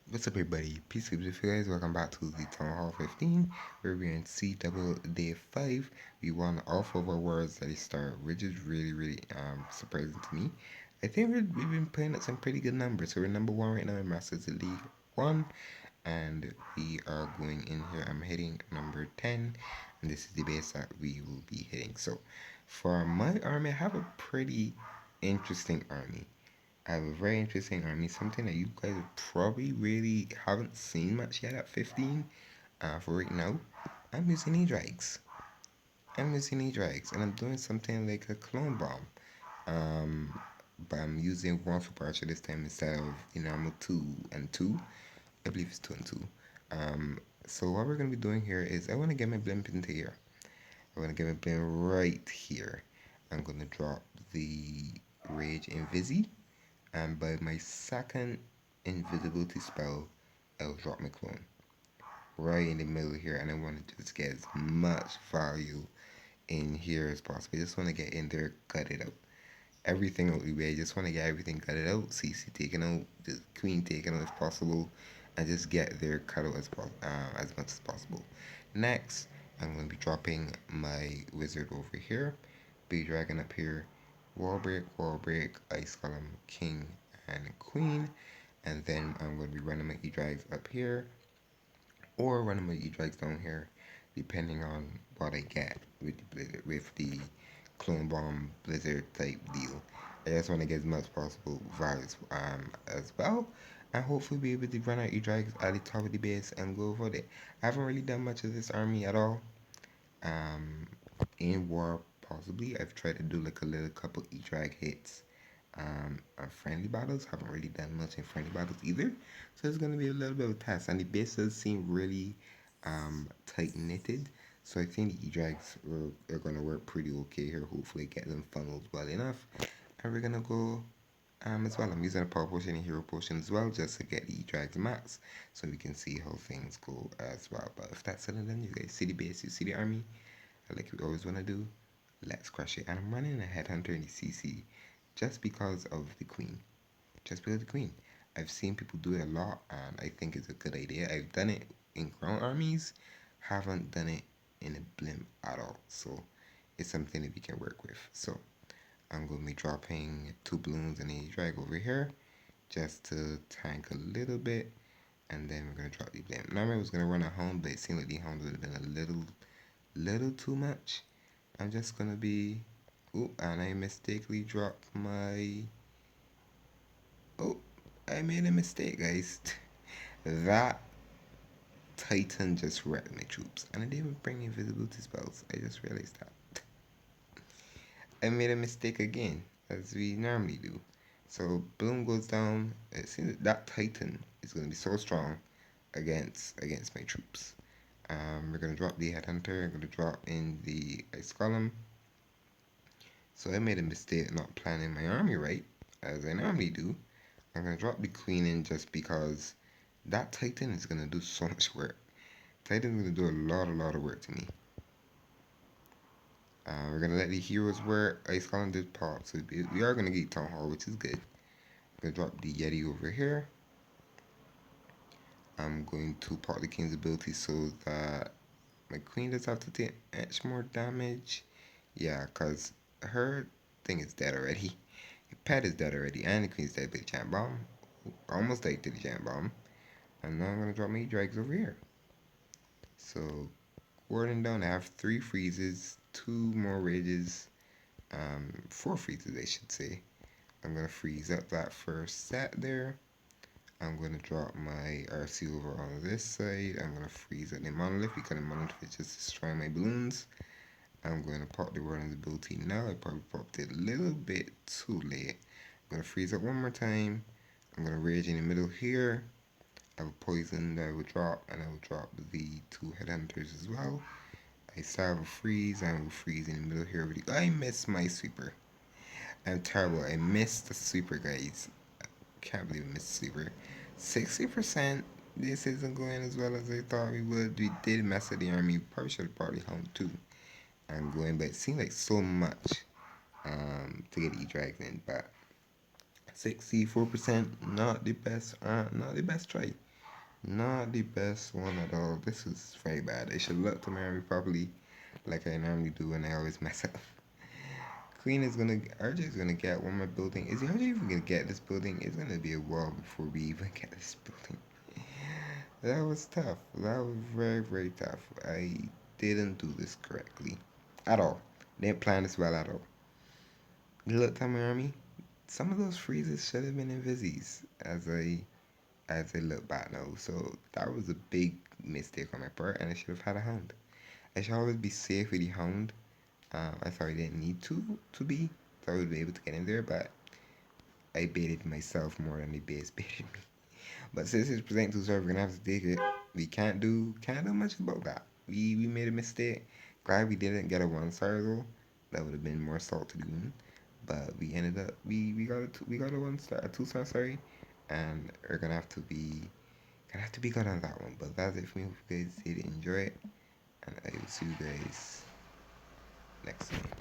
What's up, everybody? Peace with you guys. Welcome back to the Th15, where we're in C double day 5. We won all 4 of our words that start, which is really surprising to me. I think we've been playing at some pretty good numbers. So we're number 1 right now in Masters League 1, and we are going in here. I'm hitting number 10, and this is the base that we will be hitting. So for my army, I have a pretty interesting army. I have a very interesting army, something that you guys probably really haven't seen much yet at 15. For right now, I'm using E-Drags. And I'm doing something like a clone bomb. Um, but I'm using one super archer this time instead of the normal 2 and 2. I believe it's 2 and 2. So what we're gonna be doing here is I want to get my blimp into here. I want to get my blimp right here. I'm gonna drop the Rage Invisi. And by my second invisibility spell, I'll drop my clone right in the middle here, and I want to just get as much value in here as possible. I just want to get in there, cut it out. Everything out the way. I just want to get everything cut it out. CC taken out, just queen taken out if possible, and just get there cut out as much as possible. Next, I'm going to be dropping my wizard over here, big dragon up here, wall break, ice column, king, and queen, and then I'm going to be running my e-drags up here, or running my e-drags down here, depending on what I get with the clone bomb blizzard type deal. I just want to get as much possible values as well, and hopefully be able to run out e-drags at the top of the base and go for it. I haven't really done much of this army at all. Um, in war, possibly. I've tried to do like a little couple e-drag hits on friendly battles. Haven't really done much in friendly battles either. So it's going to be a little bit of a test. And the base does seem really tight knitted. So I think the e-drags are going to work pretty okay here. Hopefully get them funneled well enough. And we're going to go as well. I'm using a power potion and hero potion as well, just to get the e-drags max, so we can see how things go as well. But if that's it, then you guys see the base, you see the army, like we always want to do. Let's crush it. And I'm running a headhunter in the CC just because of the queen. Just because of the queen. I've seen people do it a lot, and I think it's a good idea. I've done it in ground armies, haven't done it in a blimp at all. So it's something that we can work with. So I'm going to be dropping 2 balloons and a drag over here just to tank a little bit, and then we're going to drop the blimp. Normally I was going to run a hound, but it seemed like the hound would have been a little too much. I'm just going to be... Oh, and I mistakenly dropped my... Oh, I made a mistake, guys. That Titan just wrecked my troops, and I didn't even bring invisibility spells. I just realized that. I made a mistake again, as we normally do. So Bloom goes down. It seems that Titan is going to be so strong against my troops. We're going to drop the Headhunter. I'm going to drop in the Ice Column. So I made a mistake not planning my army right, as I normally do. I'm going to drop the Queen in just because that Titan is going to do so much work. Titan's going to do a lot of work to me. We're going to let the heroes work. Ice Column did pop, so we are going to get Town Hall, which is good. I'm going to drop the Yeti over here. I'm going to pop the King's ability so that my Queen does have to take much more damage. Yeah, because her thing is dead already. Your pet is dead already, and the Queen's dead by the Giant Bomb. Almost died to the Giant Bomb. And now I'm going to drop my drags over here. So, warding down, I have 3 freezes, 2 more rages, 4 freezes I should say. I'm going to freeze up that first set there. I'm going to drop my RC over on this side. I'm going to freeze up the monolith because the monolith is just destroying my balloons. I'm going to pop the Warden's ability now. I probably popped it a little bit too late. I'm going to freeze up one more time. I'm going to rage in the middle here. I have a poison that I will drop, and I will drop the 2 headhunters as well. I still have a freeze. I will freeze in the middle here. I missed my sweeper. I'm terrible. I missed the sweeper, guys. Can't believe I missed the sweeper. 60%. This isn't going as well as I thought we would. We did mess with the army. Probably should have brought the home too. I'm going, but it seemed like so much to get E-Drags in, but 64%, not the best try. Not the best one at all. This is very bad. I should look to marry me properly, like I normally do, and I always mess up. Queen is gonna, RJ is gonna get one more building. Is RJ even gonna get this building? It's gonna be a while before we even get this building. That was tough. That was very, very tough. I didn't do this correctly at all. Didn't plan this well at all. Look, Tommy Army, some of those freezes should have been in Vizzies as I look back now. So that was a big mistake on my part, and I should have had a hound. I should always be safe with the hound. I thought I didn't need to be, so I would be able to get in there, but I baited myself more than the base baited me. But since it's presenting to serve, we're gonna have to take it. We can't do much about that. We made a mistake. Glad we didn't get a 1 star though. That would have been more salt to the wound. But we ended up we got a 1 star, a 2 star, sorry, and we're gonna have to be good on that one. But that's it for me. Hope you guys did enjoy it, and I will see you guys next time.